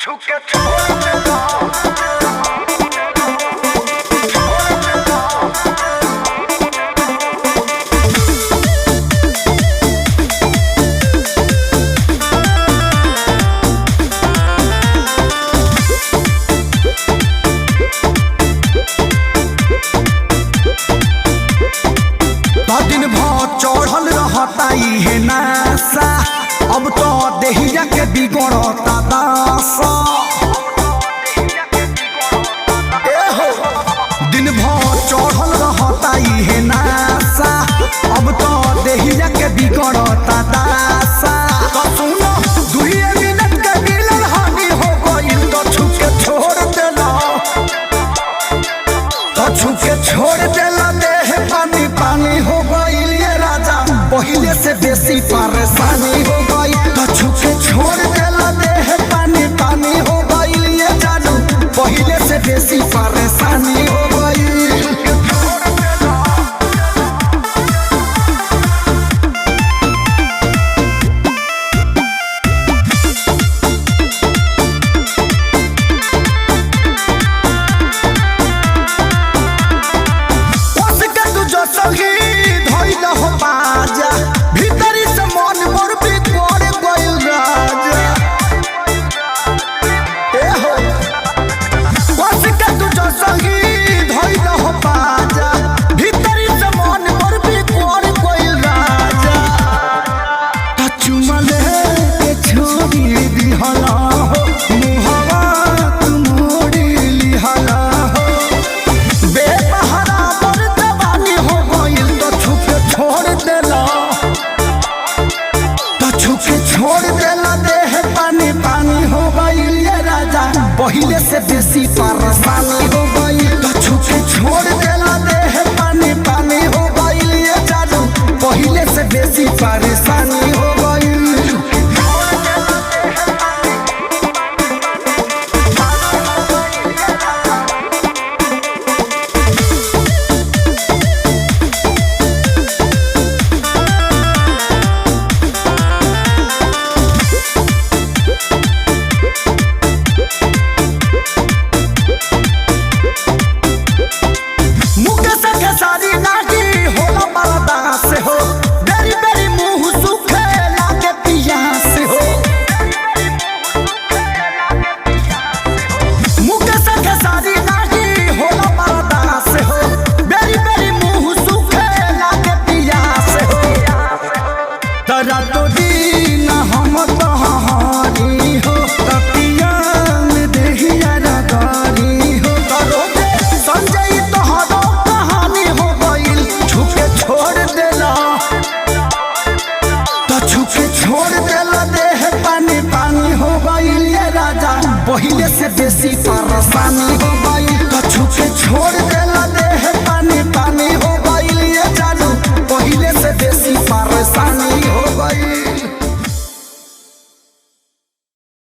छुके छोड़ देना दिन भर चढ़ल रहता है नासा अब तो देहिया के बिगड़ता दासा दिन भर चढ़ल रहता है नासा अब तो देहिया के बिगड़ता दासा सुनो 2 मिनट के मिलन हानि हो गइल तो छुके छोड़ देला छोड़ देला देह पानी पानी हो गइल ये राजा पहले से बेसी परेशानी हो गई तो छुके छोड़ देला देह पानी पानी हो गइल ये जानू पहले से बेसी परेशानी हो गई। पहले से बेसी परेशानी हो गई तो छुके छोड़ देला देह पानी पानी हो गई ये जानू पहले से बेसी परेशानी हो गई। पहले से बेसी परेशानी हो गई तो छुके छोड़ देला।